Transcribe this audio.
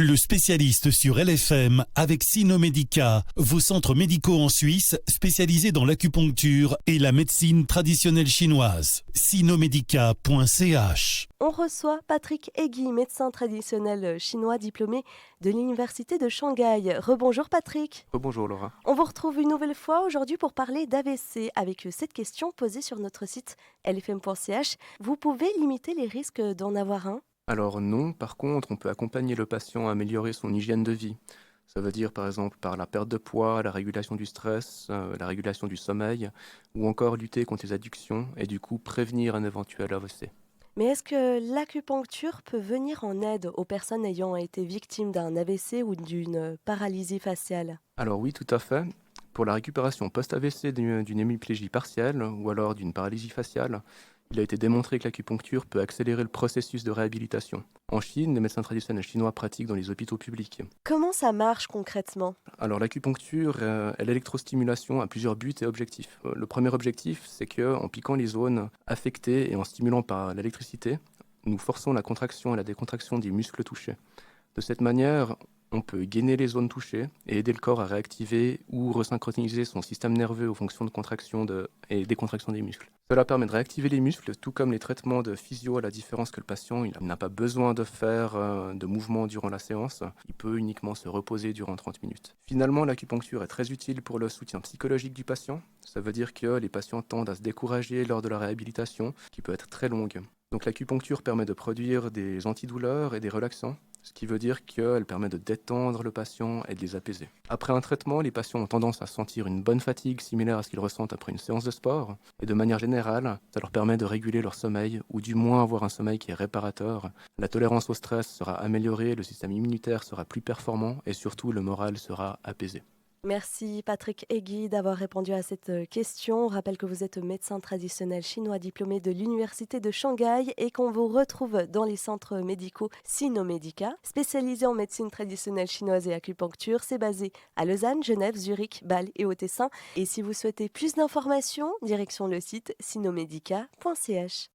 Le spécialiste sur LFM avec Sinomedica, vos centres médicaux en Suisse spécialisés dans l'acupuncture et la médecine traditionnelle chinoise. Sinomedica.ch. On reçoit Patrick Egui, médecin traditionnel chinois diplômé de l'université de Shanghai. Rebonjour Patrick. Rebonjour Laura. On vous retrouve une nouvelle fois aujourd'hui pour parler d'AVC avec cette question posée sur notre site lfm.ch. Vous pouvez limiter les risques d'en avoir un ? Alors non, par contre, on peut accompagner le patient à améliorer son hygiène de vie. Ça veut dire par exemple par la perte de poids, la régulation du stress, la régulation du sommeil, ou encore lutter contre les addictions et du coup prévenir un éventuel AVC. Mais est-ce que l'acupuncture peut venir en aide aux personnes ayant été victimes d'un AVC ou d'une paralysie faciale ? Alors oui, tout à fait. Pour la récupération post-AVC d'une hémiplégie partielle ou alors d'une paralysie faciale, il a été démontré que l'acupuncture peut accélérer le processus de réhabilitation. En Chine, les médecins traditionnels chinois pratiquent dans les hôpitaux publics. Comment ça marche concrètement ? Alors l'acupuncture et l'électrostimulation a plusieurs buts et objectifs. Le premier objectif, c'est qu'en piquant les zones affectées et en stimulant par l'électricité, nous forçons la contraction et la décontraction des muscles touchés. De cette manière, on peut gainer les zones touchées et aider le corps à réactiver ou resynchroniser son système nerveux aux fonctions de contraction et décontraction des muscles. Cela permet de réactiver les muscles, tout comme les traitements de physio, à la différence que le patient il n'a pas besoin de faire de mouvements durant la séance, il peut uniquement se reposer durant 30 minutes. Finalement, l'acupuncture est très utile pour le soutien psychologique du patient. Ça veut dire que les patients tendent à se décourager lors de la réhabilitation, qui peut être très longue. Donc l'acupuncture permet de produire des antidouleurs et des relaxants, ce qui veut dire qu'elle permet de détendre le patient et de les apaiser. Après un traitement, les patients ont tendance à sentir une bonne fatigue similaire à ce qu'ils ressentent après une séance de sport. Et de manière générale, ça leur permet de réguler leur sommeil, ou du moins avoir un sommeil qui est réparateur. La tolérance au stress sera améliorée, le système immunitaire sera plus performant et surtout le moral sera apaisé. Merci Patrick Egui d'avoir répondu à cette question. On rappelle que vous êtes médecin traditionnel chinois diplômé de l'université de Shanghai et qu'on vous retrouve dans les centres médicaux Sinomedica, spécialisé en médecine traditionnelle chinoise et acupuncture. C'est basé à Lausanne, Genève, Zurich, Bâle et au Tessin. Et si vous souhaitez plus d'informations, direction le site sinomedica.ch.